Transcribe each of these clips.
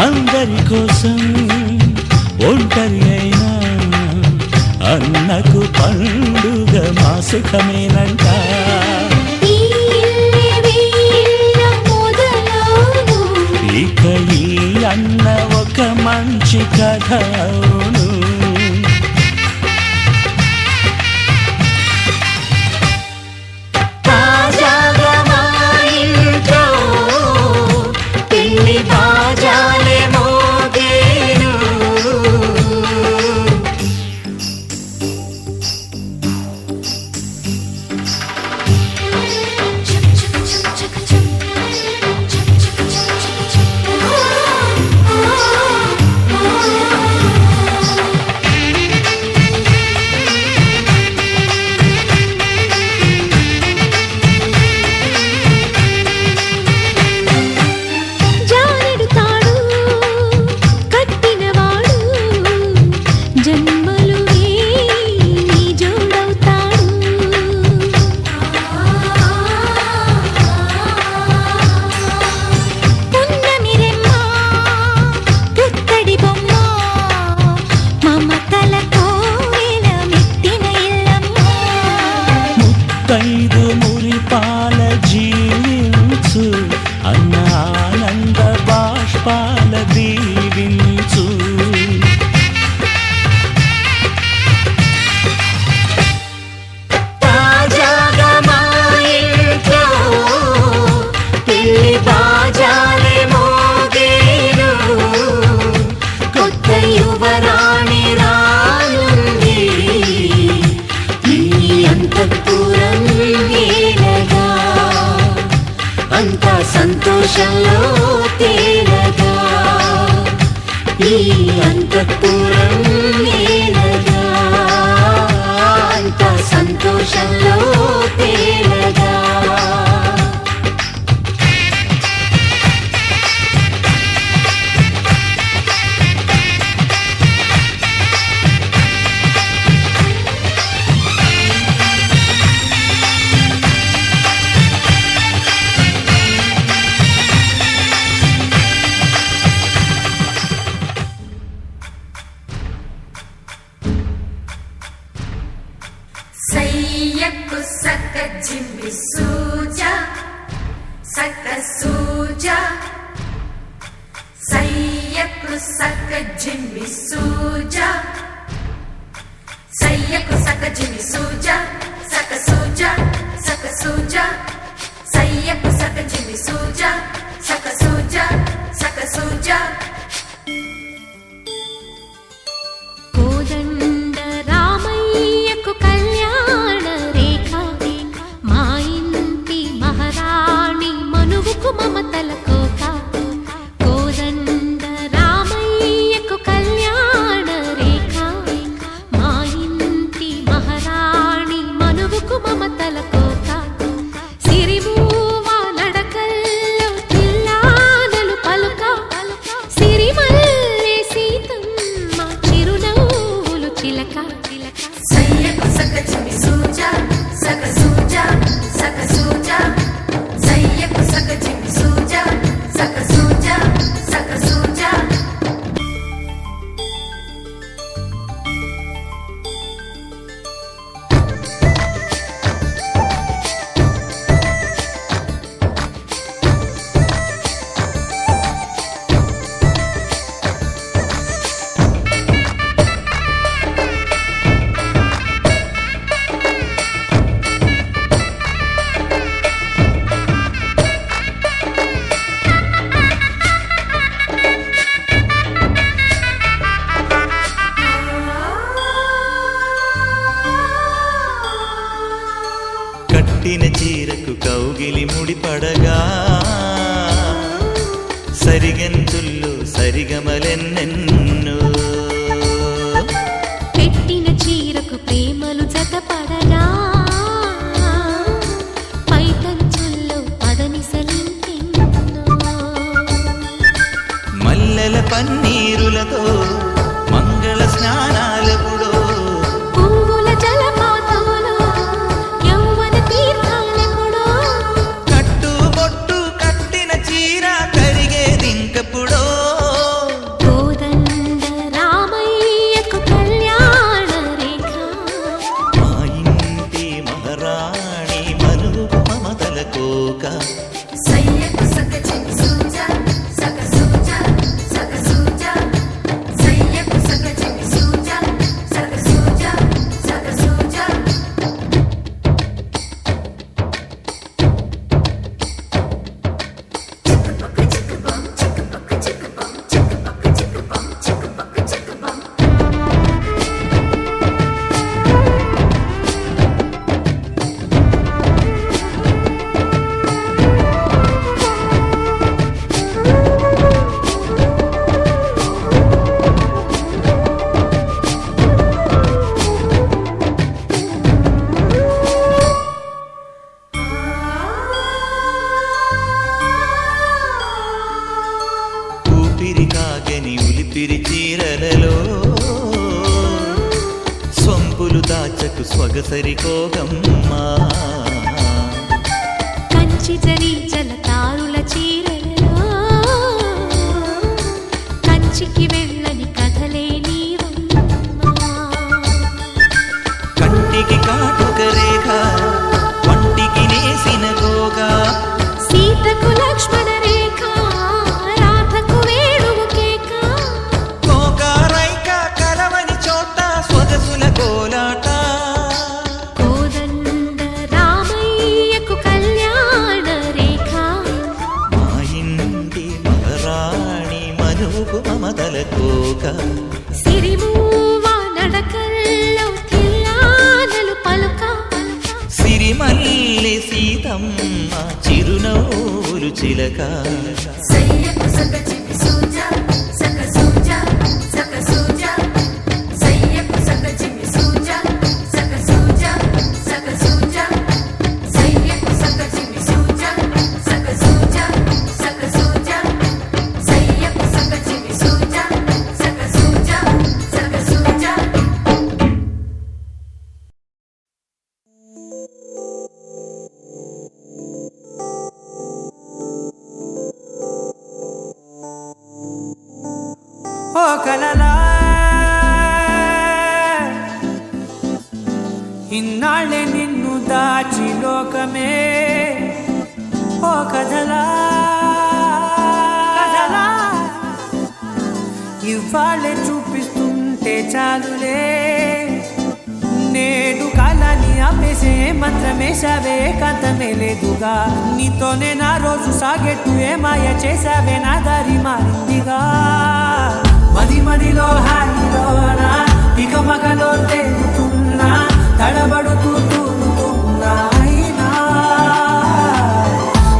అందరి కోసం ఒంటరి అయినా అన్నకు పండుగ మా సుఖమేనంట. ఇక ఈ అన్న ఒక మంచి కథ అవును. ముత్తైదు మురిపాల జీవించు అన్న ఆనంద బాష్పాల దీవించు. తాజాగా మా ఇంట్లో పెళ్లి బాజాలే మోగేను. కొత్త యువరాణి రానుంది ఈ అంతఃపురం ఏలగా. అంతా సంతోషంలో తేలగా ఈ అంతఃపురం ఏలగా. అంతా సంతోషంలో తేలగా. సయ్యకు సక్క జిమ్మి సూజా సక్క సూజా. సయ్యకు సక్క జిమ్మి సూజా సయ్యకు సక్క జిమ్మి సూజా సక్క సూజా సక్క సూజా. సయ్యకు సక్క జిమ్మి సూజా సక్క సూజా సక్క సూజా. కోదండ రామయ్యకు కళ్యాణ రేఖ మా ఇంటి మహారాణి మనువుకు మమతల కోక. కోదండ రామయ్యకు కళ్యాణ రేఖ మా ఇంటి మహారాణి మనువుకు మమతల కోక. సిరిమూవ నడకల్లో తిల్లానలు పలుక. సిరిమల్లె సీతమ్మ చిరునవ్వులు చిలక. సయ్యకు సక్క జిమ్మి సూజా సక్క సూజా సక్క సూజా. సయ్యకు సక్క జిమ్మి సూజా సక్క సూజా సక్క సూజా. కట్టిన చీరకు కౌగిలి ముడిపడగా సరిగంతుల్లో సరిగమలెన్నెన్నో. పెట్టిన చీరకు ప్రేమలు జతపడగా పైతంచుల్లో పదనిసలింకెన్నో. మల్లెల పన్నీరులతో మంగళ స్నానాలెప్పుడో. పువ్వుల జలపాతంలో యౌవన తీర్థాలెప్పుడో. కట్టు బొట్టు కట్టిన చీర కరిగేదింకప్పుడో. ఊపిరి కాగని ఉలిపిరి చీరలలో సొంపులు దాచకు స్వగసరి కోగమ్మా కంచి జరి జలతారుల చీరలలో కంచికి వెళ్ళని కథలే నీవమ్మా కంటికి కాటుక రేఖ వంటికి నేసిన గోగా సీతకు లక్ష్మణ రేఖ రాధకు వేణువు కేక గోగారైక కలవని చోట స్వగసుల కోలాట కోదండ రామయ్యకు కళ్యాణ రేఖ మా ఇంటి మహారాణి మనువుకు మమతల కోక సిరిమూవ నడకల్లో తిల్లానలు పలుక సిరిమల్లె సీతమ్మ చిరునవ్వులు చిలక సయ్యకు సక చిన్ని సూజా సక సూజా సక సూజా సయ్యకు సక చిన్ని సూజా సక సూజా సక సూజా సయ్యకు సక చిన్ని సూజా సక సూజా సక సూజా సయ్యకు సక చిన్ని సూజా సక సూజా సక సూజా ఓ కలలా ఇన్నాళ్ళే నిన్ను దాచి లోకమే ఓ కథలా కథలా ఇవాళ్ళే చూపిస్తుంటే చాలులే నేడు కాలాన్ని ఆపేసే మంత్రమేశావే కాంతమే లేదుగా నీతోనే నా రోజు సాగెట్టు ఏ మాయ చేశావే నా దారి మారిందిగా మది మదిలో హాయిలోనా ఇక మగలో తేలుతున్నా తడబడుతూ తూలుతున్నా అయినా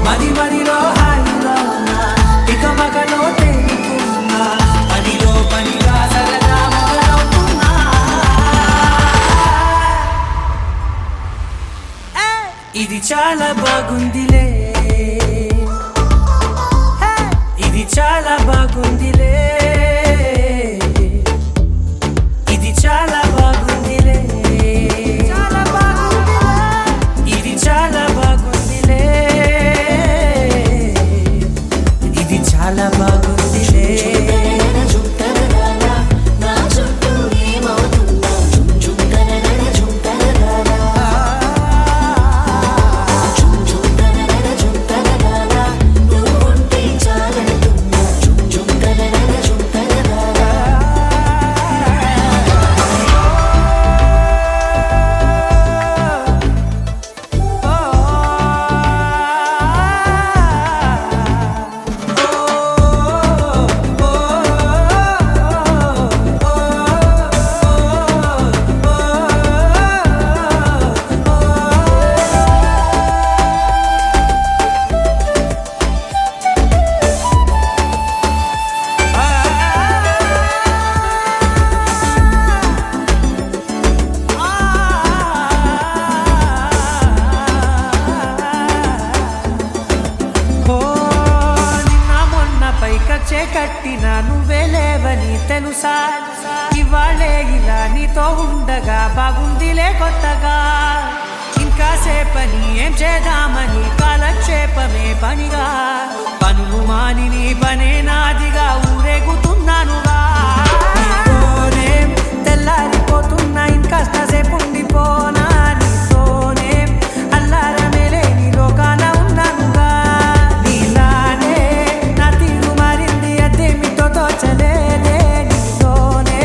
మది మదిలో హాయిలోనా ఇక మగలో తేలుతున్నా పనిలో పనిగా సరదా మొదలవుతున్నా ఇది చాలా బాగుందిలే ఇది చాలా బాగుందిలే ఇది చాలా బాగుందిలే చాలా బాగుందిలే ఇది చాలా బాగుందిలే ఇది చాలా బాగుందిలే కట్టిన నువ్వే లేవని తెలుసా ఇవాళే ఇలా నీతో ఉండగా బాగుందిలే కొత్తగా ఇంకా సేపని ఏం చేద్దామని కాలక్షేపమే పనిగా పనులు మాని నీ పనే నాదిగా ఊరేగుతున్నానుగా నీతోనే తెల్లారిపోతున్నా ఇంకాస్త సేపు ఉండిపోనా నీతోనే అల్లారమే లేని లోకాన ఉన్నానుగా నీలానే నా తీరు మారింది అదేమిటో తోచలేదే నీతోనే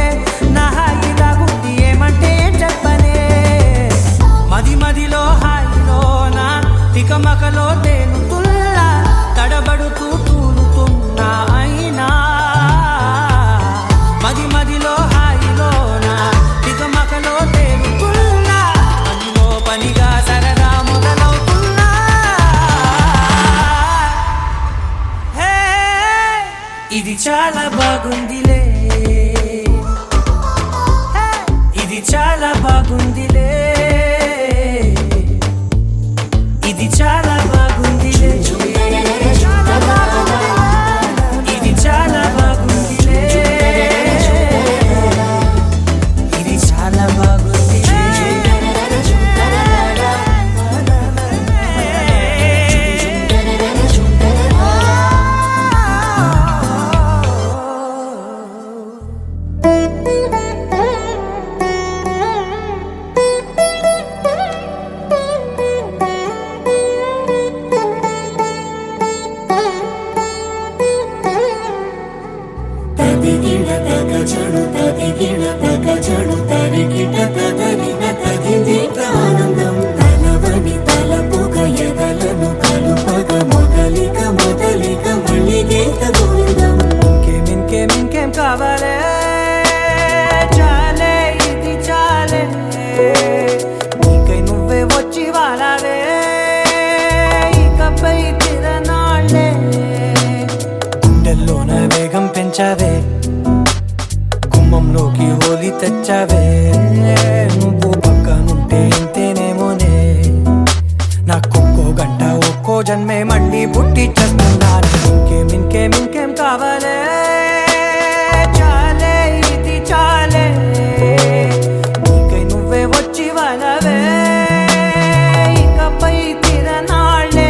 నా హాయి దాగుంది ఏమంటే ఏం చెప్పనే మది మదిలో హాయిలోనా తికమకలో తేలుతుల్లా తడబడుతూ తూలుతున్నా అయినా మది మదిలో హాయిలోనా తికమకలో తేలుతుల్లా పనిలో పనిగా సరదా మొదలవుతున్నా హే ఇది చాలా బాగుందిలే హే ఇది చాలా బాగుందిలే ఇది చాలా బాగుందిలే ఇది చాలా బాగుంది తదిగిడ తగ చెడు తదిగిడ తగ చెడు తరిగిట తదరిన తదిందిట ఆనందం తలవని తలపుగ ఎదలను కలుపగ మొదలిక మొదలిక మళ్ళీ గీత గోవిందం ఇంకేం కావాలే చాలే ఇది చాలే నీకై నువ్వే వచ్చి వాడాలే ఇకపై తిరనాళ్ళే గుండెల్లోన వేగం పెంచావే గుమ్మంలోకి హోలీ తెచ్చావే నువ్వు పక్కనుంటే ఇంతేనేమోనే నాకొక్కో గంట ఒక్కో జన్మే మళ్ళీ పుట్టి చేస్తున్నాను ఇంకేం కావాలే చాలే ఇది చాలే నీకై నువ్వే వచ్చి వాళ్ళవే ఇకపై తిరనాళ్ళే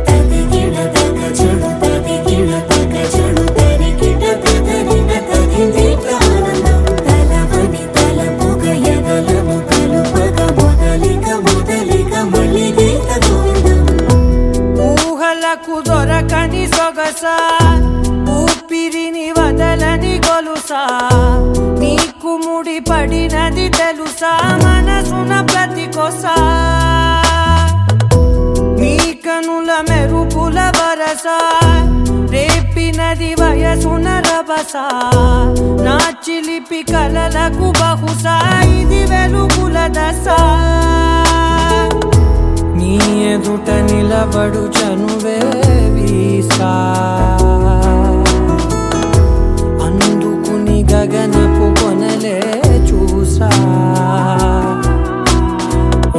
తదిగిడ తగ చెడు తదిగిడ తగ చెడు తరిగిట తదరిన తదిందిట ఆనందం తలవని తలపుగ ఎదలను కలుపగ మొదలిక మొదలిక మళ్ళీ గీత గోవిందం ఊహలకు దొరకని సొగసా ఊపిరిని వదలని గొలుసా నీకు ముడి పడినది తెలుసా మనసున ప్రతి కొసా నీ కనుల మెరుపుల వరసా రేపినది వయసున రభసా నా చిలిపి కలలకు బహుశా ఇది వెలుగుల దశ నీ ఎదుట నిలబడు చనువే వీసా అందుకుని గగనపు కొనలే చూసా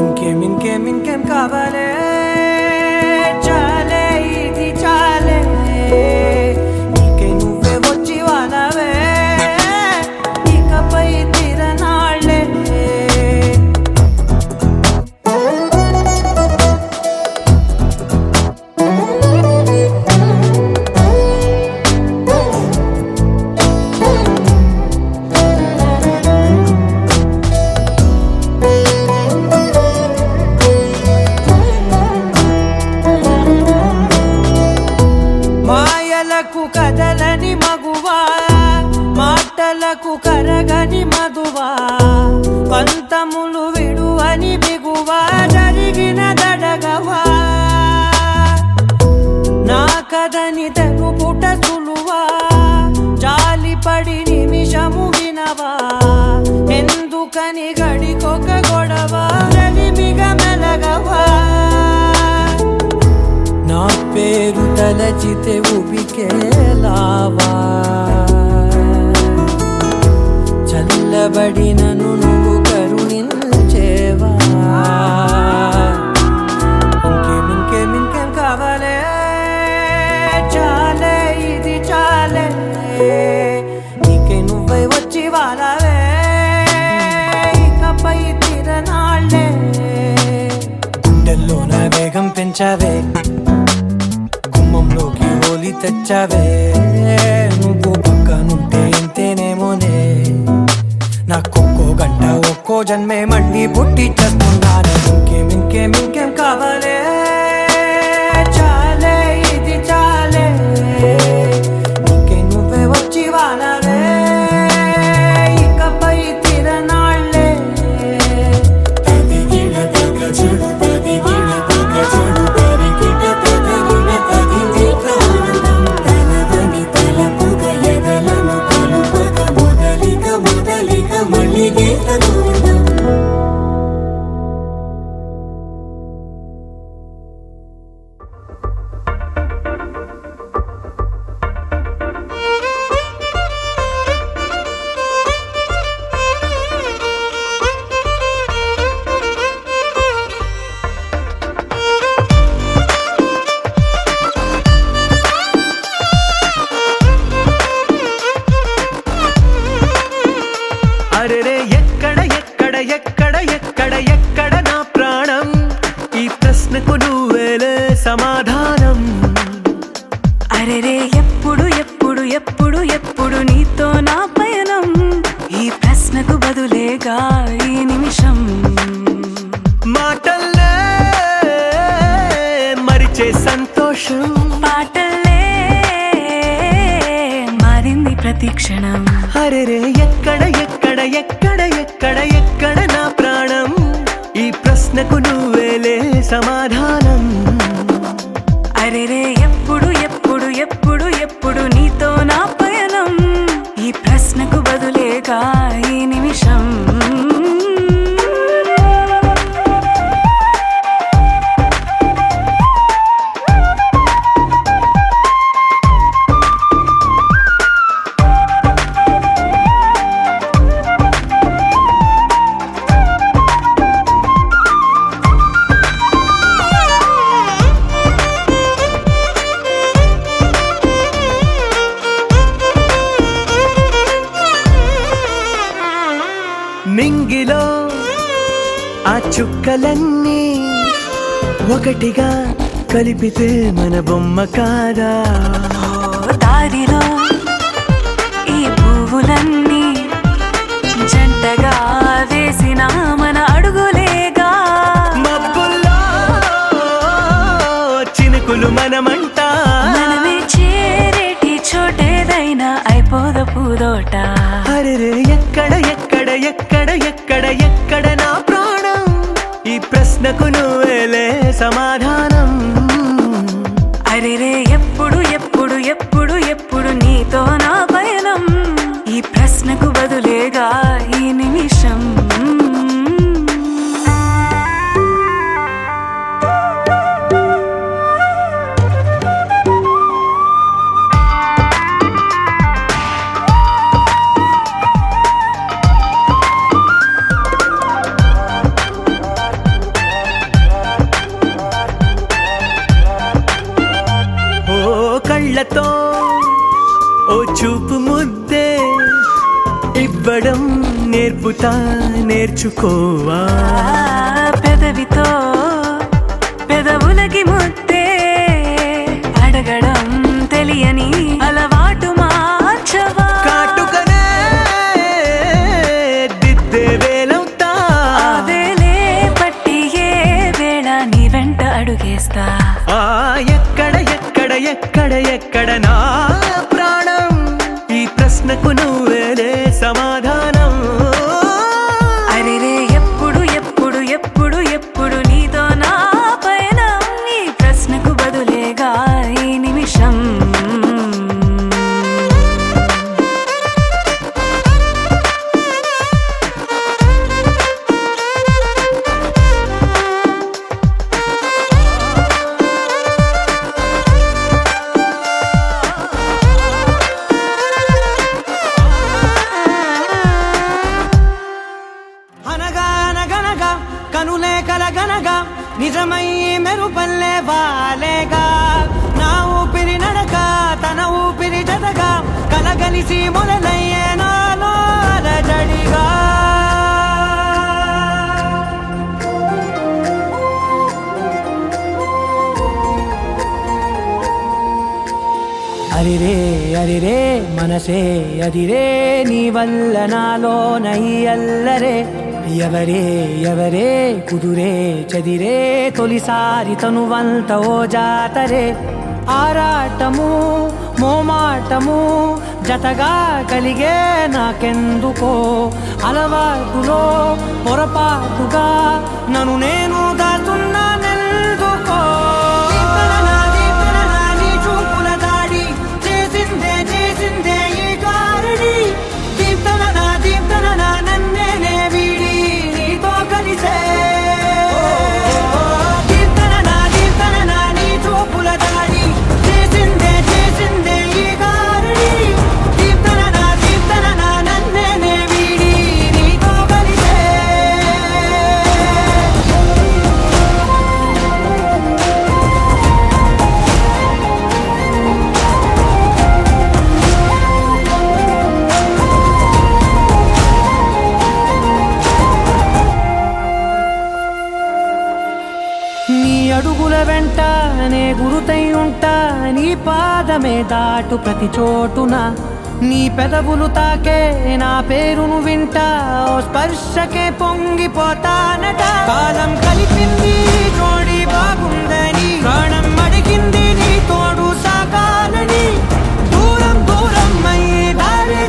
ఇంకేం కావాలే చాలే ఇది చాలే నీకే నువ్వే వచ్చి వానవే ఇకపై తిరనాళ్ళే మాయలకు కదలని మగువా మాటలకు కరగని మధువా పంతములు విడువని బిగువా జరిగిన దడగవా నా కదని తెలుపుట సులువా జాలిపడి నిమిషము వినవా ఎందుకని గడికొక గొడవ రలిమిగ మెలగవా నా పేరు తలచితే ఉబికేలావా చల్లబడినను నువ్వు కరుణించేవా ఇంకేం కావాలే చాలే ఇది చాలే నీకే నువ్వే వచ్చి వాడావే ఇకపై తిరనాళ్ళే గుండెల్లోన వేగం పెంచావే గుమ్మంలోకి హోలీ తెచ్చావే నువ్వు పక్కనుంటే ఇంతేనేమోనే నాకొక్కో గంట ఒక్కో జన్మే మళ్ళీ పుట్టి చేస్తున్నాను ఇంకేం కావాలే చాలే ఇది చాలే నీకే నువ్వే వచ్చి వాడాలే ఇకపై తిరనాళ్ళే తదిగిడ తగ చెడు తదిగిడ తగ చెడు తరిగిట తదరిన తదిందిట ఆనందం తలవని తలపుగ ఎదలను కలుపగ మొదలిక మొదలిక మళ్ళీ గీత గోవిందం అరెరే ఎక్కడ ఎక్కడ ఎక్కడ ఎక్కడ ఎక్కడ నా ప్రాణం ఈ ప్రశ్నకు నువ్వేలే సమాధానం అరెరే ఎప్పుడు ఎప్పుడు ఎప్పుడు ఎప్పుడు నీతో నా పయనం ఈ ప్రశ్నకు బదులేగా ఈ నిమిషం మాటల్లే మరిచే సంతోషం పాటలే మారింది ప్రతి క్షణం. అరెరే ఎక్కడ ఎక్కడ ఎక్కడ ఎక్కడ ఎక్కడ నా ప్రాణం, ఈ ప్రశ్నకు నువ్వేలే సమాధానం. అరెరే ఎప్పుడు ఎప్పుడు ఎప్పుడు ఎప్పుడు నీతో నా పయనం, ఈ ప్రశ్నకు బదులేగా ఈ నిమిషం. నింగిలో ఆ చుక్కలన్నీ ఒకటిగా కలిపితే మన బొమ్మ కాదా. దారిలో ఈ పువ్వులన్నీ జంటగా వేసిన మన అడుగులేగా. మబ్బుల్లో చినుకులు మనమంట, మనమే చేరేటి చోటేదైనా అయిపోద పూదోట. అరెరే ఎక్కడ ఎక్కడ ఎక్కడ ఎక్కడ ఎక్కడ నా ప్రాణం, ఈ ప్రశ్నకు నువ్వేలే సమాధానం. అరెరే ఎప్పుడు ఎప్పుడు ఎప్పుడు ఎప్పుడు నీతో నా పయనం, ఈ ప్రశ్నకు బదులేగా ఈ నిమిషం. కళ్ళతో ఓ చూపు ముద్దే ఇవ్వడం నేర్పుతా, నేర్చుకోవా. పెదవితో పెదవులకి ముద్దే అడగడం తెలియని అలవాటు మార్చవా. కాటుకనే దిద్దే వేలవుతా, ఆ వేలే పట్టి ఏ వేళ నీ వెంట అడుగేస్తా. ఎక్కడ ఎక్కడ ఎక్కడ ఎక్కడ నా ప్రాణం, ఈ ప్రశ్నకు నువ్వేలే సమాధానం. అరెరే ఎప్పుడు ఎప్పుడు ఎప్పుడు ఎప్పుడు నీతో నా పయనం, ఈ ప్రశ్నకు బదులేగా ఈ నిమిషం. అనగా అనగనగా కనులే కలగనగా నిజమై మెరుపల్లే వాలేగా. నా ఊపిరి నడక తన ఊపిరి జతగా కలగలిసి మొదలయ్యే నాలో అలజడిగా. అరిరే అరిరే మనసే అదిరే నీ వల్ల నాలో నయ్యల్లరే. ఎవరే ఎవరే కుదురే చదిరే తొలిసారి తనువంత ఓ జాతరే. ఆరాటము మోమాటము జతగా కలిగే నాకెందుకో, అలవాటులో పొరపాటుగా నన్ను నేను దాటున్నానెందుకో. నీ చూపుల దాడి చేసిందే చేసిందే ఈ కారణి. దీప్తన నన్నే వీడి నీతో కలిసే. దీప్తన నీ చూపుల దాడి చేసిందే చేసిందే ఈ కారణి. దీప్తన నన్నే వీడి నీతో కలిసే. నీ అడుగుల వెంట నే గురుతై ఉంటా, నీ పాదమే దాటు ప్రతి చోటున. నీ పెదవులు తాకే నా పేరును వింటా, ఓ స్పర్శకే పొంగిపోతానట. కాలం కలిపింది జోడి బాగుందని, ప్రాణం అడిగింది నీ తోడు సాగాలని. దూరం దూరం అయ్యి దారి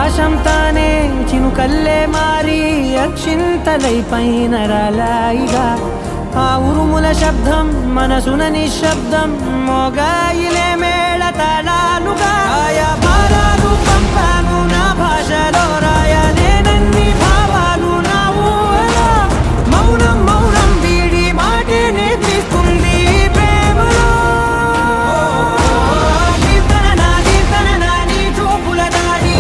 ఆకాశం తానే చినుకల్లే మారి అక్షింతలై పైన రాలాయిగా ఆ ఉరుముల శబ్దం మనసున నిశ్శబ్దం మోగాయిలే మేళ తాళాలుగా ఆయా భారాలు పంపాను నా భాషలో రాయలేనన్ని భావాలు నా ఊహల మౌనం మౌనం వీడి మాటే నేర్పిస్తుంది ప్రేమలో కీర్తన నా నీ చూపుల దాడి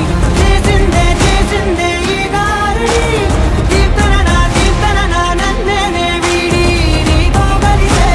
చేసిందే ఈ గారడి కీర్తన నా నన్నే వీడి నీతో కలిసే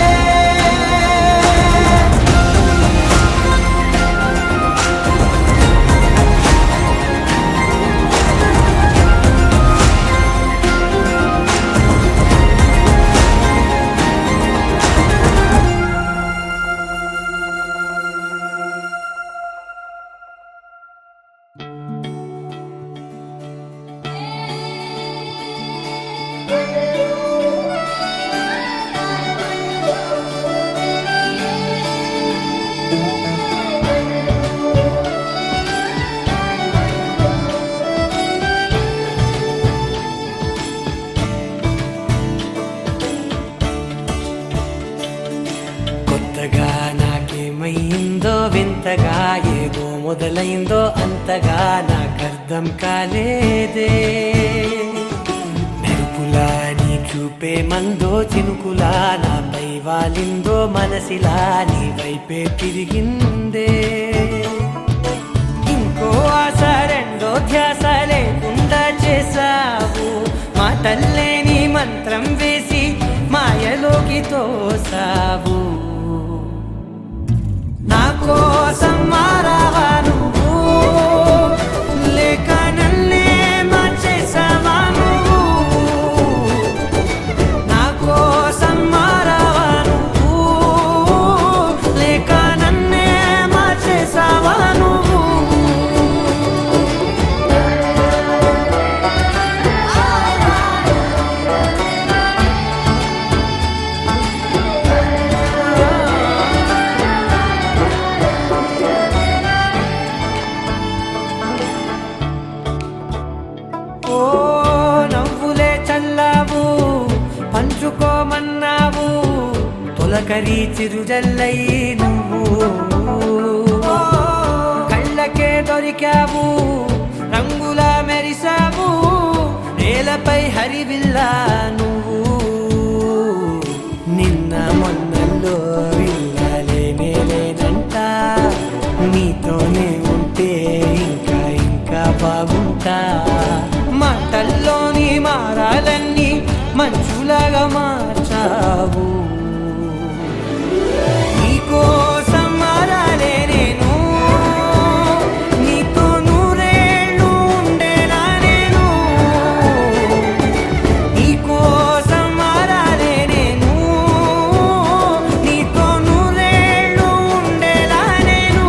కొత్తగా నాకేమయ్యిందో వింతగా ఏదో మొదలైందో అంతగా నాకర్థం కాలేదే మెరుపులా నీ చూపే మందో చినుకులా నాపై వాలిందో మనసిలా నీ వైపే తిరిగిందే ఇంకో ఆశ రెండో ధ్యాస లేకుండా చేసావు మాటల్లే నీ మంత్రం వేసి మాయలోకి తోసావు నా కోసం మారావా నువ్వు లేక నన్నే మార్చేసావా నువ్వు నా కోసం మారావా నువ్వు లేక నన్నే మార్చేసావా నువ్వు ఓ నవ్వులే చల్లావు పంచుకోమన్నావు తొలకరి చిరుజల్లై నువ్వు కళ్ళకే దొరికావు రంగులా మెరిసావు నేలపై హరివిల్లా నువ్వు నిన్న మొన్నల్లో విల్లాలేనంట నీతోనే ఉంటే ఇంకా బాగుంటా మాటల్లోని మారాలన్నీ మంచులాగా మార్చావు నీకోసం మారాలే నేను నీతో నూరేళ్ళు ఉండేలా నేను నీకోసం మారాలే నేను నీతో నూరేళ్ళు ఉండేలా నేను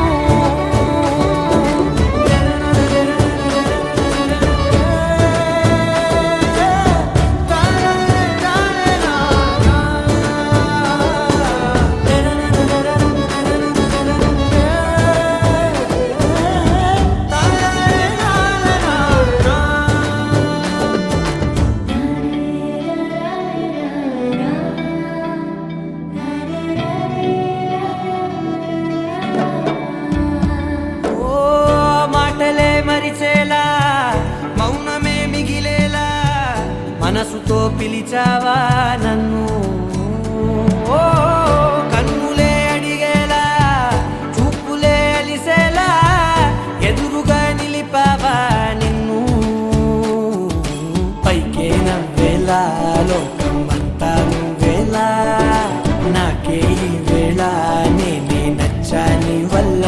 ఓ మాటలే మరిచేలా మౌనమే మిగిలేలా మనసుతో పిలిచావా నన్ను ఓ కన్నులే అడిగేలా చూపులే అలిసేలా ఎదురుగా నిలిపావా నిన్ను పైకే నవ్వేలా లోకం అంతా నువ్వేలా నాకే ఈ వేళ నేనే నచ్చాని వల్ల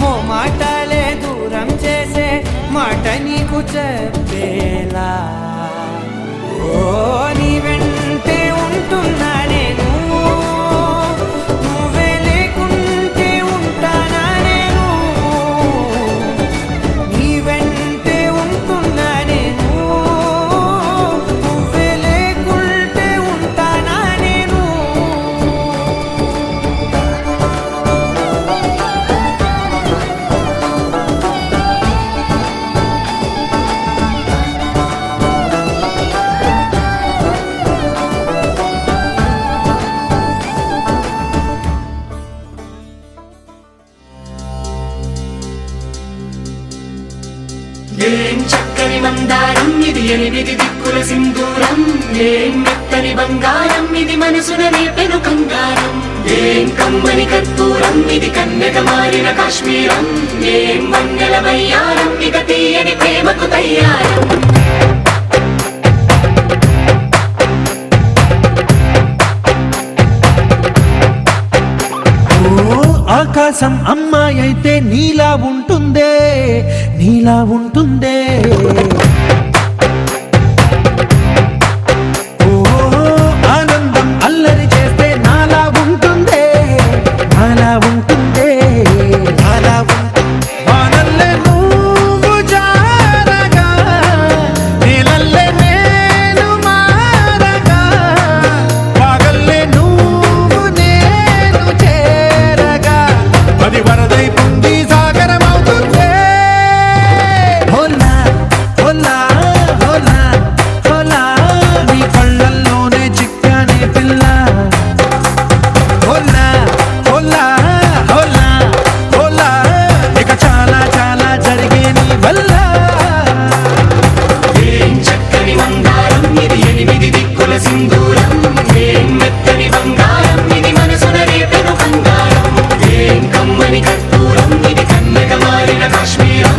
మో మాటలే దూరం చేసే మాట నీకు చెప్పేలా ఓ నీ వెంటే ఉంటున్నా నేను నువ్వే లేకుంటే ఉంటానా నేను నీ వెంటే ఉంటున్నా నేను నువ్వే లేకుంటే ఉంటానా నేను ఏం చక్కని మందారం ఇది 8 దిక్కుల సింధూరం ఏం మెత్తని బంగారం ఇది మనసున రేపెను కంగారం ఏం కమ్మని కర్పూరం ఇది కన్నెగ మారిన కాశ్మీరం ఏం వన్నెల వయ్యారం ఇక తీయని ప్రేమకు తయ్యారం ఆకాశం అమ్మాయి అయితే నీలా ఉంటుందే నీలా ఉంటుందే ఓ ఆనందం అల్లరి చేస్తే నాలా ఉంటుందే నాలా ఉంటుందే నాలా వానల్లే నువ్వు జారగా నీలల్లే నేను మారగా పగల్లే నువ్వు నేను చేరగా అది వరదై పొంగి సాగరమవుతుందే హోలా హోలా హోలా హోలా నీ కళ్ళల్లోనే చిక్కానే పిల్ల హోలా హోలా హోలా హోలా ఇక చాలా చాలా జరిగే నీ వల్ల ఏం చక్కని మందారం ఇది 8 దిక్కుల సింధూరం ఏం మెత్తని బంగారం ఇది మనసున రేపెను కంగారం ఏం కమ్మని కర్పూరం ఇది కన్నెగ మారిన కాశ్మీరం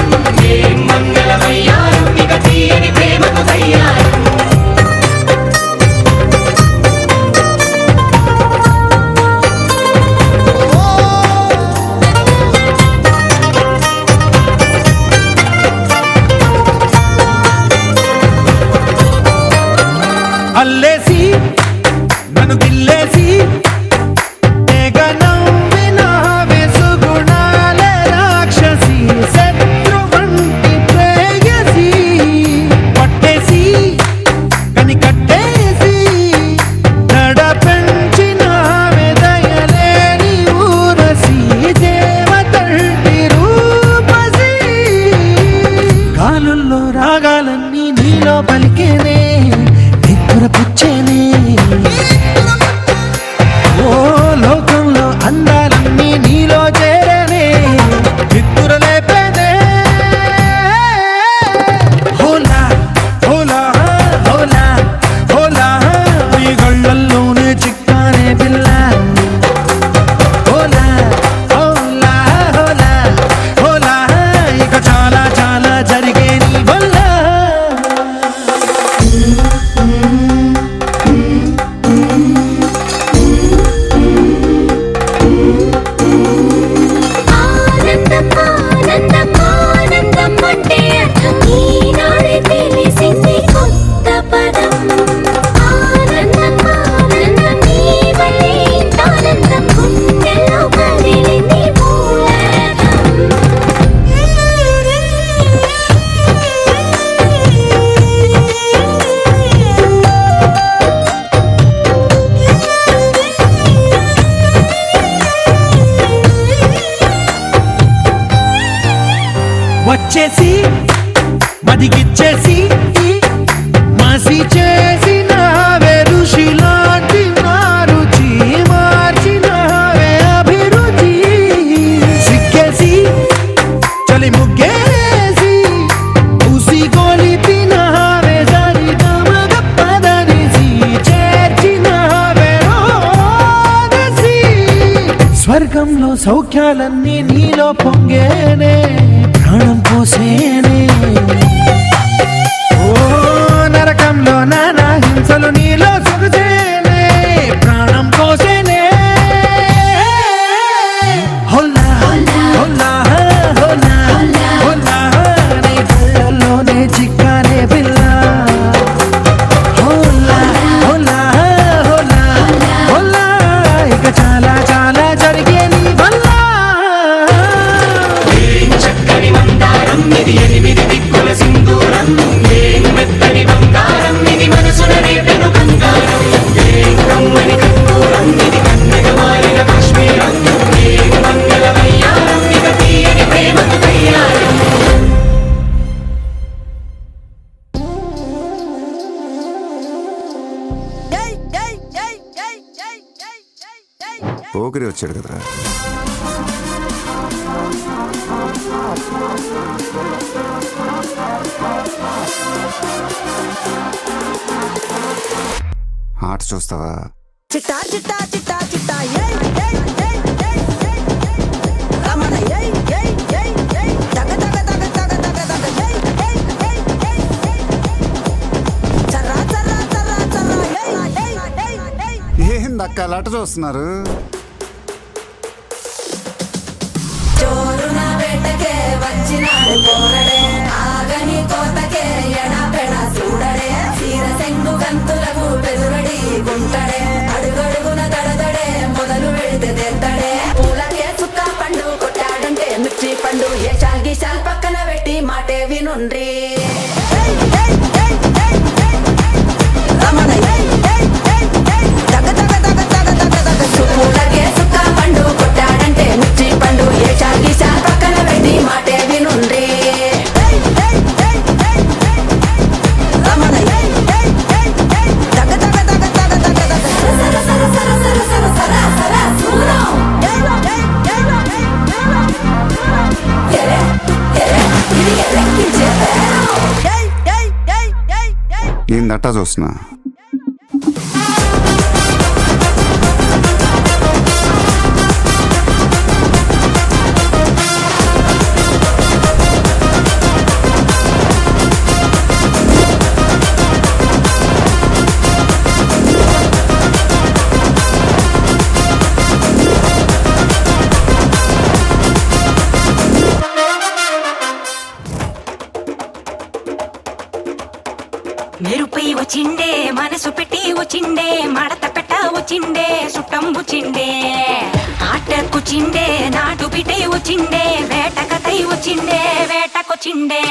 ఏం మంగళ వయ్యారం ఇక తీయని ప్రేమకు తయ్యారం అల్లేసి నన్ను గిల్లేసి తెగ నవ్విన వెసుగుణాల రాక్షసి శత్రువంటి ప్రేయసి పట్టేసి కని కట్టేసి నడపెంచిన వెదయలేని ఊరసి దేవతంటి రూపసి గాలుల్లో రాగాలన్నీ నీలో పలికేనే పుచ్చేనే ఓ లోకంలో అందాలన్నీ నీలో చేరనే నిద్దురలేపేనే హోలా హోలా హోలా హోలా నీ గళ్ళల్లోనే చిక్కానే పిల్ల హోలా హోలా హోలా హోలా ఇక చాలా చాలా జరిగే నీ వల్ల ఆనందం ఆనందం ఆనందం అంటే అర్థం ఈనాడే తెలిసింది కొత్త పదం ఆనందం ఆనందం నీ వల్లే ఇంత ఆనందం గుండెల్లో కదిలింది వచ్చేసి మదిగిచ్చేసి మసి చేసిన ఋషిలాంటి నా రుచి మార్చినవే అభిరుచి సిక్కేసి చలి ముగ్గేసి ఉసి గొలిపినవే సరిగమగ పదనిసి చేర్చినవే రోదసి స్వర్గంలో సౌఖ్యాలన్నీ నీలో పొంగేనే ప్రాణం పోసేనే ఓ నరకంలో నానా హింసలు నీలో సొగసేనే ప్రాణం పోసేనే హోలా హోలా హోలా హోలా నీ కళ్ళల్లోనే చిక్కానే పిల్ల హోలా హోలా హోలా హోలా ఇక చాలా చాలా జరిగే నీ వల్ల ఏం చక్కని మందారం ఇది 8 దిక్కుల సింధూరం ఏం మెత్తని బంగారం ఇది మనసున రేపెను కంగారం ఏం కమ్మని కర్పూరం ఇది కన్నెగ మారిన కాశ్మీరం ఏం మంగళ వయ్యారం ఇక తీయని ప్రేమకు తయ్యారం పోకిరి వచ్చాడు కదరా ఆట చూస్తావా? చిట్టా చిట్టా చిట్టా చిట్టా ఏయ్ ఏయ్ ఏయ్ ఏయ్ ఏయ్ రమణ ఏయ్ ఏయ్ ఏయ్ ఏయ్ దగ దగ దగ దగ దగ దగ ఏయ్ ఏయ్ ఏయ్ ఏయ్ ఏయ్ చర్రా చర్రా చర్రా చర్రా ఏయ్ ఏయ్ ఏయ్ ఏయ్ ఏందక్క అలా ఆట చూస్తున్నారు? చోరున వేటకే వచ్చినాడు పోరడే ఆగని కోతకే ఎడపెడ చూడడే చీర సెంగు గంతులకు బెదురడి గుంటడే అడుగడుగున దడదడే మొదలు పెడితే తెత్తడే పూలకే చుక్క పండు కొట్టాడంటే మిర్చి పండు ఏ చాల్ గీశాల్ పక్కన పెట్టి మాటే వినుండ్రి రమణ దగ దగ దగ దగ దగ దగ పూలకే చుక్క పండు కొట్టాడంటే మిర్చి పండు ఏ చాల్ గీశాల్ పక్కన పెట్టి మాటే వినుండ్రి రమణ దగ దగ దగ దగ దగ దగ సర సర సర సర సర సర సర సూరం ఎరే ఎరే ఇది ఎరెక్కించే ఏందట్ట చూస్తున్నా? మెరుపై వచ్చిండే మనసు పెట్టి వచ్చిండే మడత పెట్ట వచ్చిండే సుట్టం వచ్చిండే ఆటకొచ్చిండే నాటు బిడ్డే వచ్చిండే వేటకతై వచ్చిండే వేటకొచ్చిండే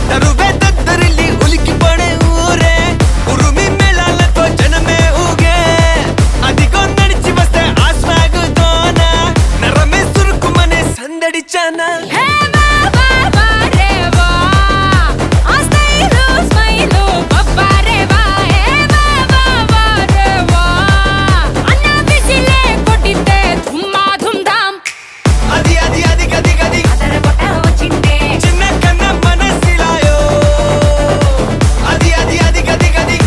తరువే దద్దరిల్లి ఉలికి పడే ఊరే ఉరుమి మేళాలతో జనమే ఊగే అదిగో నడిచి వస్తే ఆ స్వాగుతోన నరమే సురుకుమనే సందడిచానా అది అది అది గది గది చిన్న కన్న మనసిలాయో అది అది అది గది గది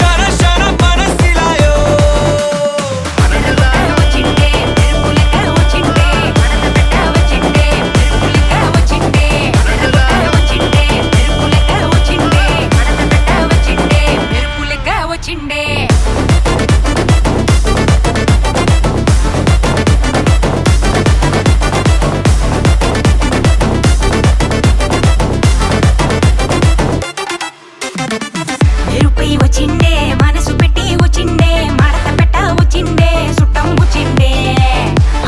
షర షర మనసిలాయో వచ్చిండే మెరుపై వచ్చిండే మనసు పెట్టి వచ్చిండే మడత పెట్ట వచ్చిండే సుట్టం వచ్చిండే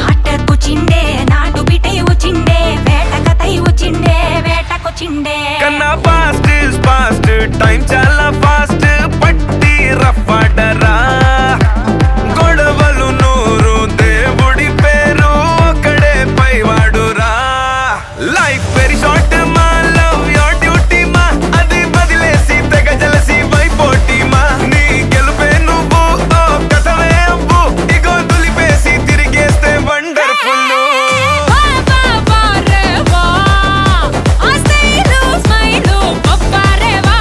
ఆటకొచ్చిండే నాటు బిడ్డే వచ్చిండే వేటకతై వచ్చిండే వేటకొచ్చిండే కన్నా ఫాస్ట్ ఫాస్ట్ టైం చాలా ఫాస్ట్ పట్టి రఫాడరా గొడవలు నూరు దేవుడి పేరు ఒక్కడే పైవాడురా లైఫ్ వెరీ షార్ట్ మా లవ్ యోర్ డ్యూటీ మా అది వదిలేసి తెగ జలసి వైపోటీ మా నీ గెలుపే నువ్వు ఓ కథవే అవ్వు ఇగో దులిపేసి తిరిగేస్తే వండర్ఫుల్ స్మైలు బొప్పారే వా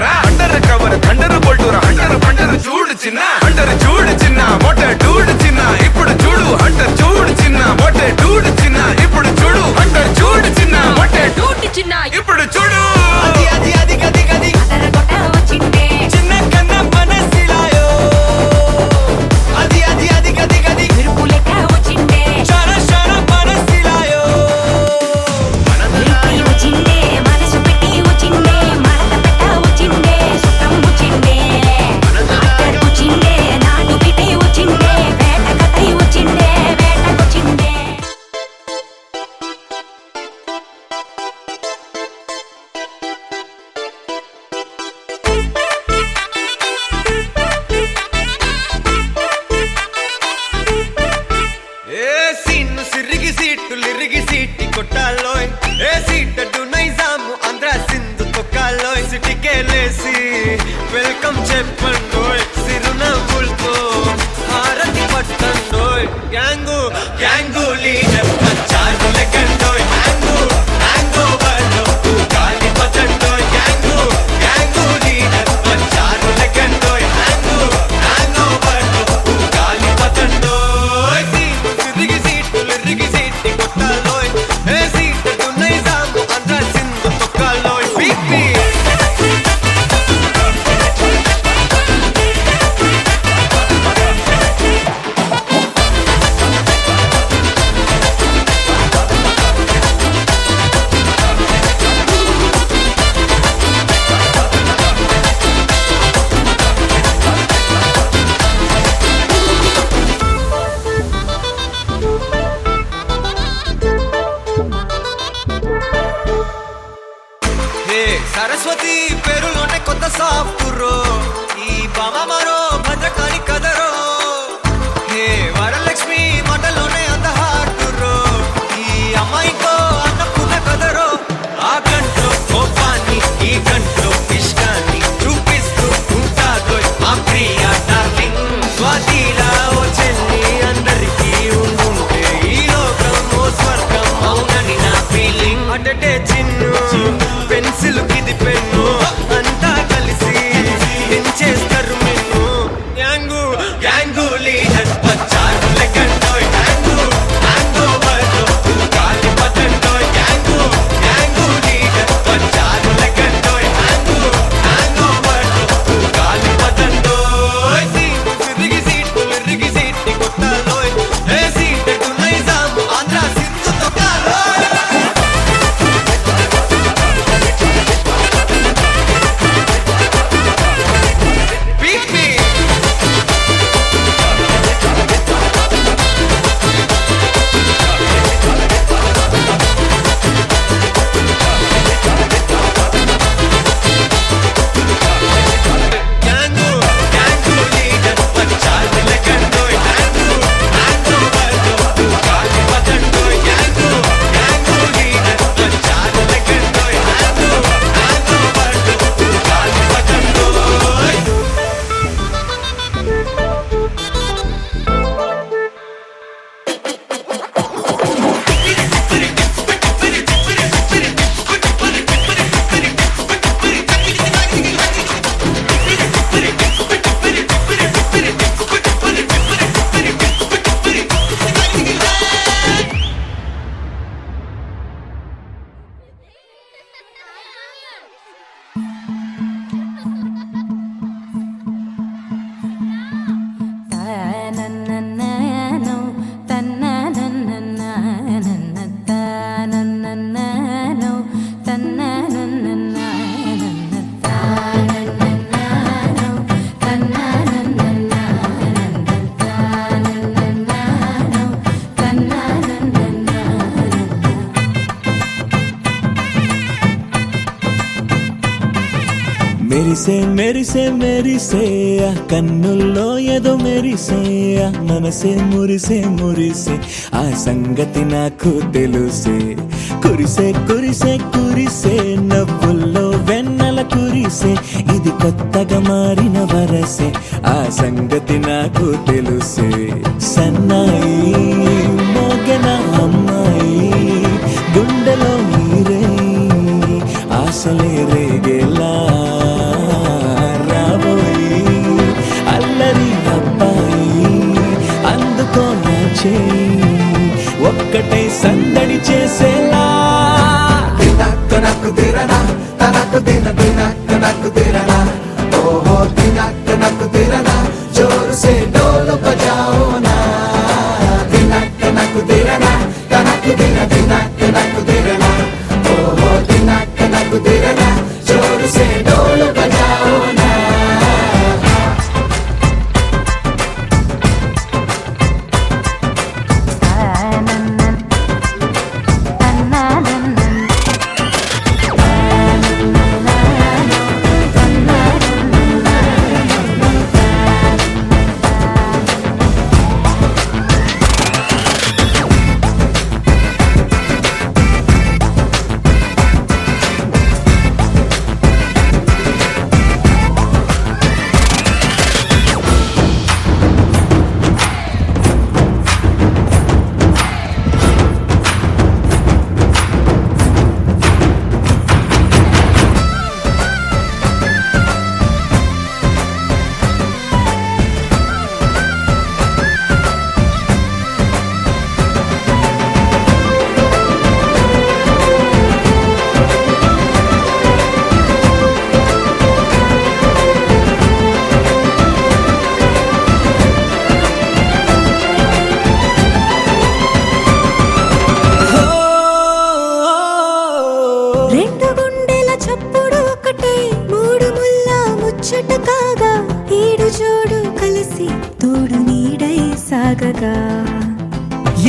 పోరా అండర్ కవర్ థండర్ బోల్టురా అండర్ పండర్ చూడు చిన్న అండర్ చూడు చిన్న మొట్ట డూడు చిన్న ఇప్పుడు చూడు అండర్ చూడు చిన్న మొట్ట డూడు చిన్న ఇప్పుడు చూడు అండర్ చూడు చిన్న మొట్ట డూడు చిన్న ఇప్పుడు చూడు అది అది అది గది గది అదరగొట్ట వచ్చిండే చిన్న కన్న మనసిలాయో అది అది అది గది గది మెరుపు లెక్క వచ్చిండే షర షర మనసిలాయో మెరుపులు వచ్చిండే మనసు పెట్టి వచ్చిండే మడత పెట్ట వచ్చిండే సుఖం వచ్చిండే అక్కడ వచ్చిండే నాటు బిడ్డ వచ్చిండే వేట కథ వచ్చిండే వేటకొచ్చిండే ఏ సీన్ను సిరిగి సీటు లిరిగి సీటి కొట్టాలోయ్ ఏ సీటడు నైజాము ఆంధ్ర సింధు తొక్కాలోయ్ సిటీకే లేసి వెల్కమ్ చెప్పండోయ్ సిరునవ్వులతో హారతి పట్టండోయ్ గ్యాంగు గ్యాంగు లీడర్ చాలు లెక్కండోయ్ హ్యాంగు హ్యాంగు వర్లో గాలి పతండోయ్ గ్యాంగు గ్యాంగు లీడర్ చాలు లెక్కండోయ్ హ్యాంగు హ్యాంగు వర్లో గాలి పతండోయ్ సిరిగి సీటు లిరిగి సీటి కొట్టాలోయ్ ఏ సీటడు నైజాము ఆంధ్ర సింధు తొక్కాలోయ్ పీపీ హే సరస్వతి పేరులోనే కొత్త సాఫ్టురో ఈ బామ మరో భద్రకాళి కదరో హే వరలక్ష్మి మాటలోనే అంత హార్టురో ఈ అమ్మాయితో అన్నపూర్ణ కదరో ఆ గంటలో కోపాన్ని ఈ గంటలో ఇష్టాన్ని చూపిస్తూ ఉంటాదో ఆ ప్రియ డార్లింగ్ స్వాతిలా ఓ చెల్లి అందరికీ ఉండుంటే ఈ లోకం ఓ స్వర్గం అవునని నా ఫీలింగ్ అటటే చిన్ను పెన్సిల్ కిది పెన్ను అంతా కలిసి పెంచేస్తారు మెన్ను గ్యాంగు గ్యాంగు లీడర్ వచ్చారు లెక్కండోయ్ హ్యాంగు హ్యాంగు వర్లో గాలి పతండోయ్ గ్యాంగు గ్యాంగు లీడర్ వచ్చారు లెక్కండోయ్ హ్యాంగు హ్యాంగు వర్లో గాలి పతండోయ్ సిరిగి సీటు లిరిగి సీటి కొట్టాలోయ్ ఏ సీటడు నైజాము ఆంధ్ర సింధు తొక్కాలోయ్ Beat me! Gangu, gangu leader, వచ్చారు లెక్కండోయ్ హ్యాంగు హ్యాంగు వర్లో గాలి పతండోయ్ గ్యాంగు గ్యాంగు లీడర్ వచ్చారు లెక్కండోయ్ హ్యాంగు హ్యాంగు వర్లో గాలి పతండోయ్ తనననననో, తనననననన, తనననననో, తనననననన, తనననననో, తనననననన, తనననననో, తనననననన. మెరిసే మెరిసే మెరిసే ఆ కన్నుల్లో ఏదో మెరిసే ఆ మనసే మురిసే మురిసే ఆ సంగతి నాకు తెలుసే కురిసే కురిసే కురిసే నవ్వుల్లో వెన్నెల కురిసే ఇది కొత్తగా మారిన వరసే ఆ సంగతి నాకు తెలుసే సన్నాయి మోగన అమ్మాయి గుండెలో మీరే ఆశలే రేగేలా तनक तिरना जोर से ढोल बजाओ ना दिनक तनक तिरना तनक दिन दिनक तनक तिरना ओ हो दिनक तनक तिरना जोर से ढोल बजाओ ना రెండు గుండెల చప్పుడు ఒకటే మూడు ముల్ల ముచ్చట కాగా ఏడు జోడు కలిసి తోడు నీడై సాగగా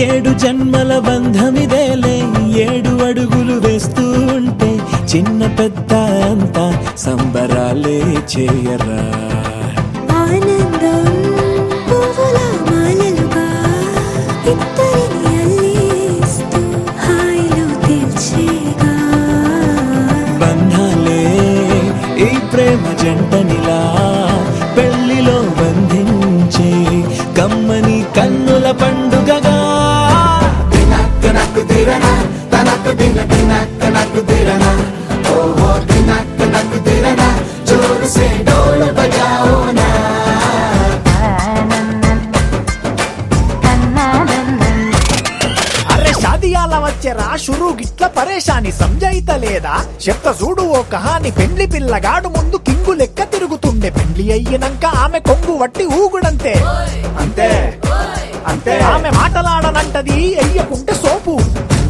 ఏడు జన్మల బంధమిదేలే ఏడు అడుగులు వేస్తూ ఉంటే చిన్న పెద్ద అంతా సంబరాలే చేయరా ఆనందం పువ్వుల మాలలుగా ఇద్దరిని అల్లేస్తూ హాయిలో తేల్చేగా బంధాలే ఈ ప్రేమ జంటనిలా పెళ్లిలో బంధించే కమ్మని కన్నుల పండుగగా దినక్ నక్ తిరనా తనక్ దిన దినక్ నక్ తిరనా ఓహో దినక్ నక్ తిరనా జోర్ సే ढोल बजाओ ना అరే షాదియాల వచ్చేరా షురు గిట్ల పరేషాని సంజయితలేదా చెప్త చూడు ఓ కహాని పెండ్లి పిల్లగాడు ముందు కింగు లెక్క తిరుగుతుండే పెండ్లి అయ్యినంక ఆమె కొంగు వట్టి ఊగుడంతే అంతే అంతే ఆమె మాటలాడనంటది ఎయ్యకుంటే సోపు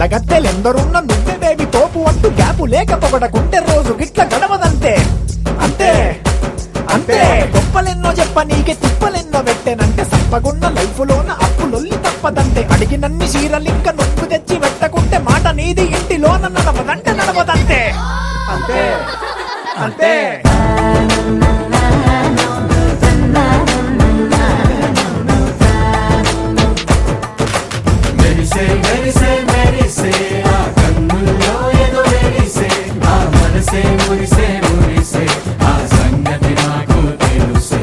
గత్తెలెందరున్న నువ్వే బేబీ తోపు అంటూ గ్యాపు లేక పొగడకుంటే రోజు గిట్ల గడవదంతే అంతే అంతే గొప్పలెన్నో చెప్ప నీకే తిప్పలెన్నో పెట్టెనంటే సప్పగున్న లైఫ్ లోన అప్పులొల్లి తప్పదంటే అడిగినన్ని చీరలింక నువ్వు తెచ్చి పెట్టకుంటే మాట నీది ఇంటిలోన నడవదంటే నడవదంతే అంతే అంతే మెరిసే మెరిసే మెరిసే ఆ కన్నుల్లో ఏదో మెరిసే ఆ మనసే మురిసే మురిసే ఆ సంగతి నాకు తెలుసే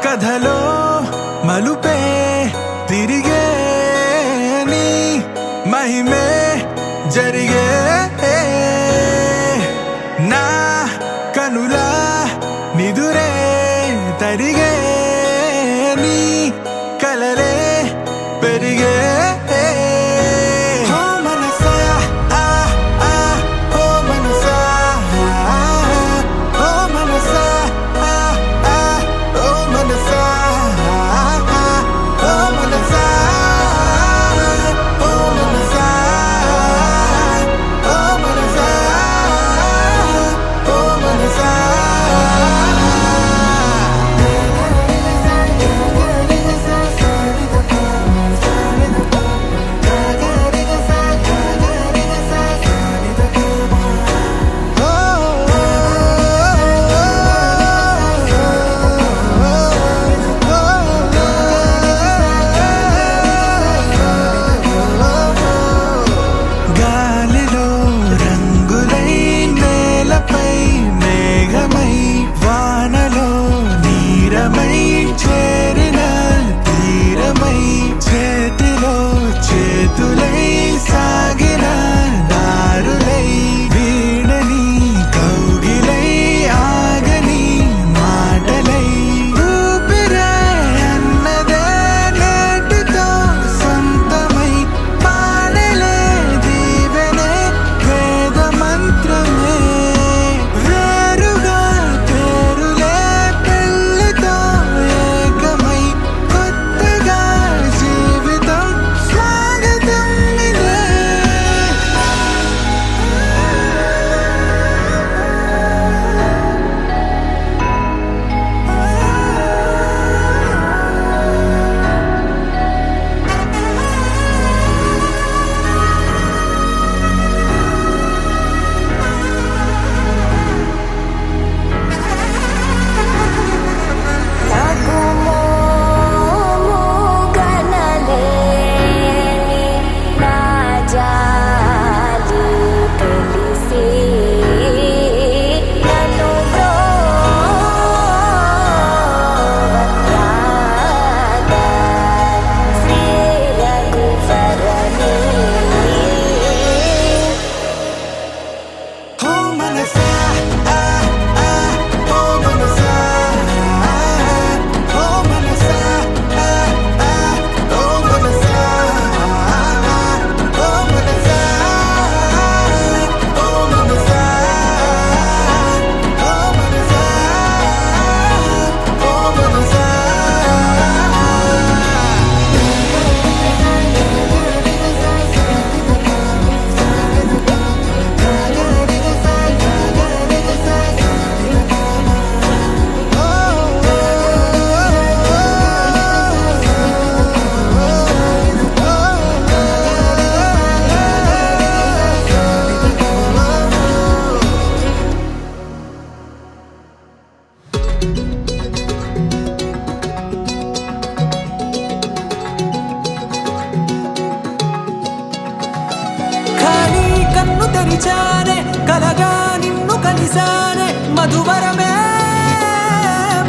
కథలో మలుపే తిరిగే నీ మహిమే జరిగే నా కనులా నిదురే తరిగే నీ కలలే పెరిగే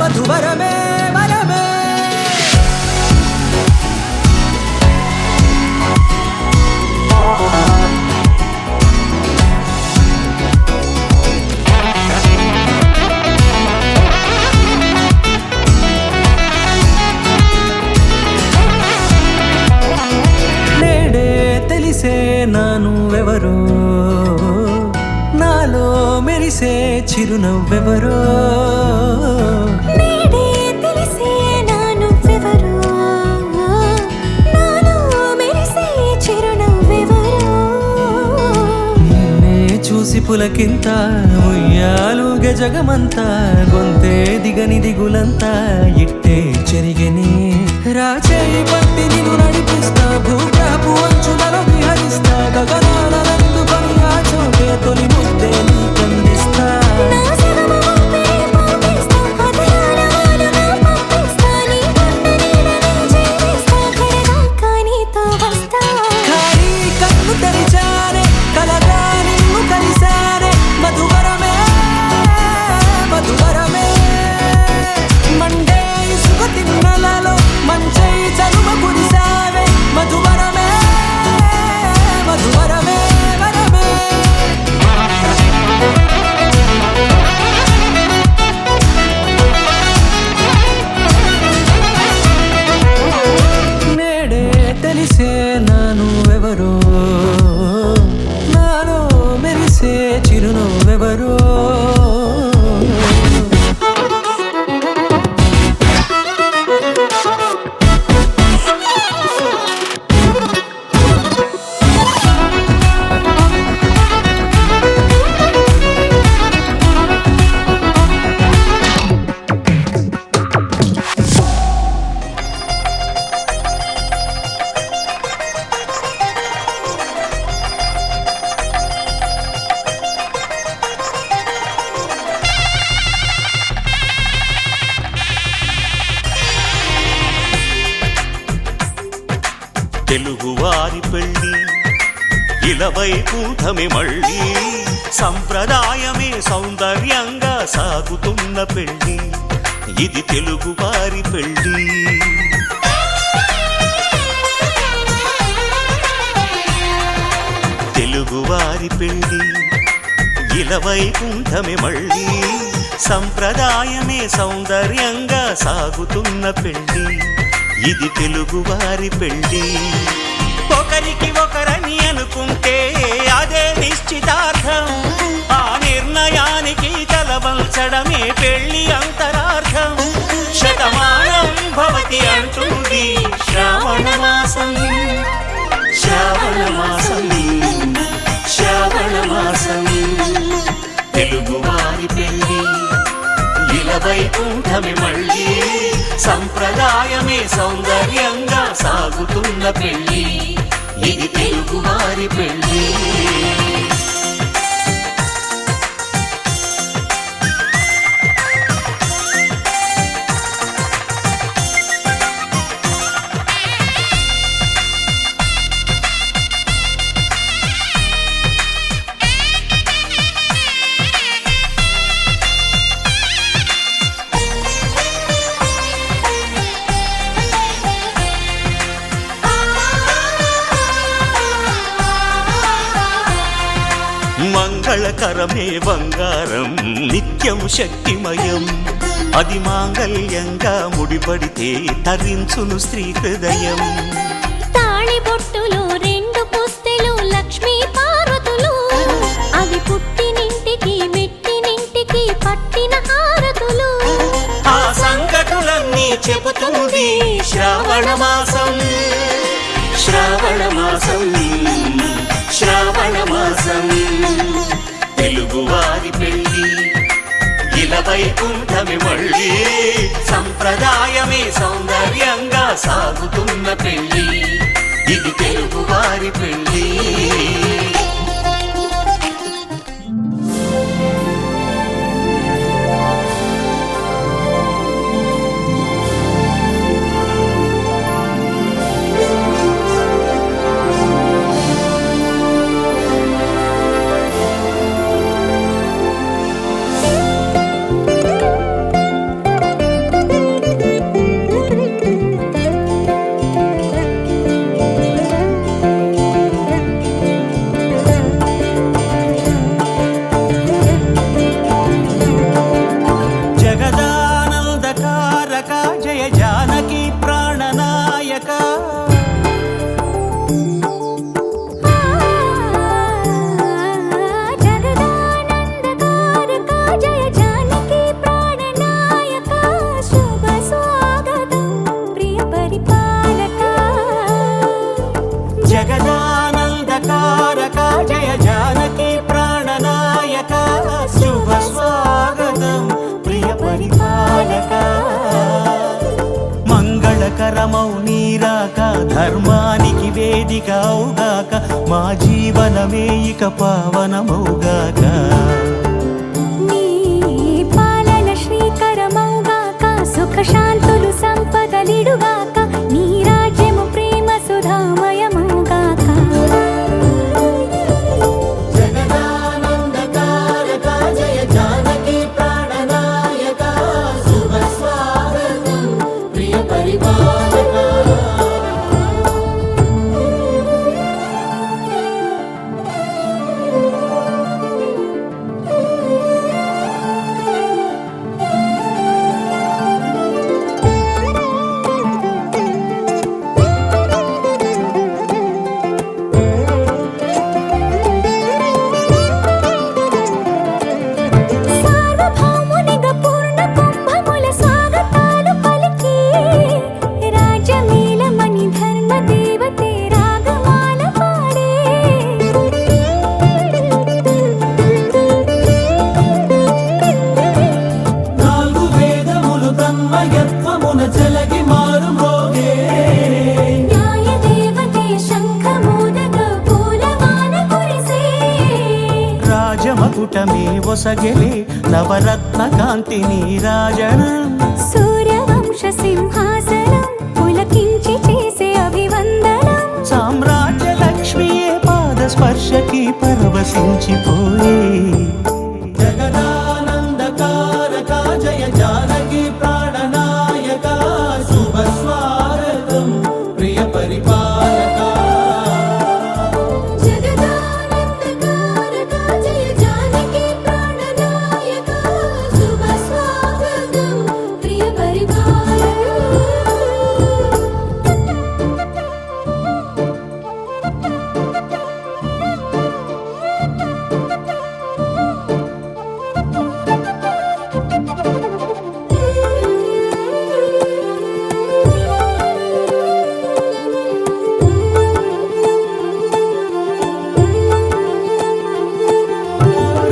మధువరమే వరమే నేడే తెలిసే నానువెవరో నాలో మెరిసే చిరునవ్వెవరో నేడే తెలిసే నానువ్వెవరో నాలో మెరిసే చిరునవ్వెవరో నిన్నే చూసి పులకింత ఉయ్యాలుగె జగమంతా గొంతే దిగని దిగులంతా ఇట్టే చెరిగెనే రాచేయి పట్టి నిన్ను నడిపిస్తా భూగ్రహపు అంచులలో విహరిస్తా గగనాలందుకొని ఆ చోటే తొలి ముద్దే నీకందిస్తా నా సగమ ఊపిరి పోగేస్తా అదరాల వాలుగా పంపిస్తా నీ గుండె నీడనే జీవిస్తా కడదాకా నీతో వస్తా ఖాళీ కన్ను తెరిచానే కలగా నిన్ను కలిసానే మధువరమే మధువరమే మండే ఇసుక తిన్నలలో మంచై చలువ కురిసావే మధువరమే మధువరమే వరమే నేడే తెలిసే నానువెవరో నాలో మెరిసే చిరునవ్వెవరో తెలుగువారి పెళ్ళి ఇలవైకుంఠమే మళ్ళీ సంప్రదాయమే సౌందర్యంగా సాగుతున్న పెళ్ళి ఇది తెలుగువారి పెళ్ళి తెలుగువారి పెళ్ళి ఇలవైకుంఠమే మళ్ళీ సంప్రదాయమే సౌందర్యంగా సాగుతున్న పెళ్ళి ఇది తెలుగువారి పెళ్ళి ఒకరికి ఒకరని అనుకుంటే అదే నిశ్చితార్థం ఆ నిర్ణయానికి తలవంచడమే పెళ్ళి అంతరార్థం శతమానం భవతి అంటుంది శ్రావణ మాసం శ్రావణ మాసం శ్రావణ మాసం తెలుగువారి పెళ్ళి ఇలవైకుంఠమే మళ్ళీ సంప్రదాయమే సౌందర్యంగా సాగుతున్న పెళ్ళి ఇది తెలుగువారి పెళ్ళి మంగళకరమే బంగారం నిత్యం శక్తిమయం అది మాంగళ్యంగా ముడిపడితే తరించును స్త్రీ హృదయం తాళి బొట్టులో రెండు పుస్తెలు లక్ష్మీ పార్వతులు అవి పుట్టినింటికి మెట్టినింటికి పట్టిన హారతులు ఆ సంగతులన్నీ చెబుతుంది శ్రావణ మాసం శ్రావణ మాసం శ్రావణ మాసం తెలుగువారి పెళ్ళి ఇలవైకుంఠమే మళ్ళీ సంప్రదాయమే సౌందర్యంగా సాగుతున్న పెళ్ళి ఇది తెలుగువారి పెళ్ళి పరిపాలక మంగళకరమౌ నీరాక ధర్మానికి వేదిక అవుగాక మా జీవనమే ఇక పావనమౌగాక నీ పాలన శ్రీకరమౌగాక సుఖ శాంతులు సంపదలిడుగాక నీ రాజ్యము ప్రేమ సుధామయమౌగాక జగదానందకారక జయ జానకి ప్రాణనాయక శుభ స్వాగతం ప్రియ పరిపాలక సార్వభౌమునిగా పూర్ణ కుంభముల స్వాగతాలు పలికి రాజమేళమణి ధర్మ దేవతే రాగమాల పాడే నాలుగు వేదములు తన్మయత్వమున చెలగి మారు మోగే న్యాయ దేవతే శంఖమోదక పూలవాన కురిసే రాజమకుటమే ఒసగెలే నవరత్న కాంతి నీరాజనం సూర్యవంశ సింహాసనం పులకించి చేసే అభివందనం సామ్రాజ్య లక్ష్మియే పాద స్పర్శకి పరవశించిపోయే జగదానందకారక జయ జానకి ప్రాణనాయక శుభ స్వాగతం ప్రియ పరిపాలక జగదానందకారక జయ జానకి ప్రాణనాయక శుభ స్వాగతం ప్రియ పరిపాలక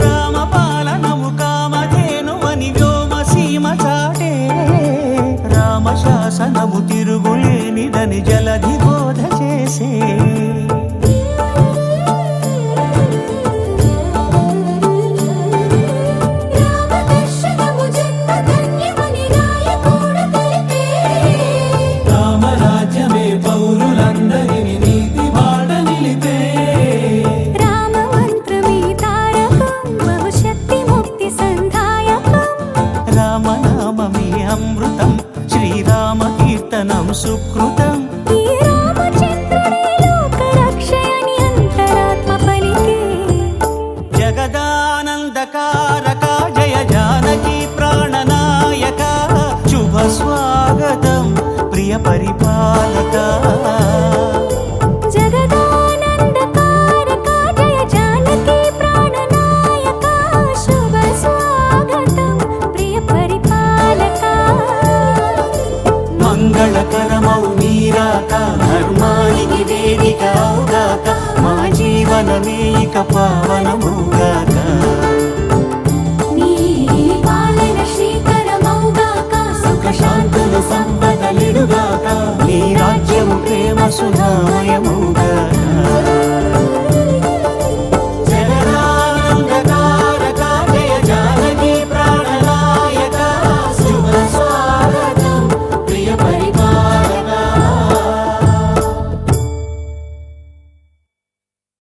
రామపాలనము కామధేనువని వ్యోమ సీమ చాటే రామశాసనము తిరుగులేనిదని జలధి బోధ చేసే రామదర్శనము జన్మధన్యమని రాయకూడ తెలిపే రామరాజ్యమే పౌరులందరిని నీతి బాట నిలిపే రామ మంత్రమే తారకం బహుశక్తి ముక్తి సంధాయకం రామనామమే అమృతం శ్రీరామ కీర్తనం సుకృతం ఈ రామచంద్రుడే లోక రక్షయని అంతరాత్మ పలికే జగదానందకారక జయ జానకి ప్రాణనాయక శుభ స్వాగతం ప్రియ పరిపాలక జగదానందకారక జయ జానకి ప్రాణనాయక శుభ స్వాగతం ప్రియ పరిపాలక మంగళకరమౌ నీరాక ధర్మానికి వేదిక అవుగాక మా జీవనమే ఇక పావనము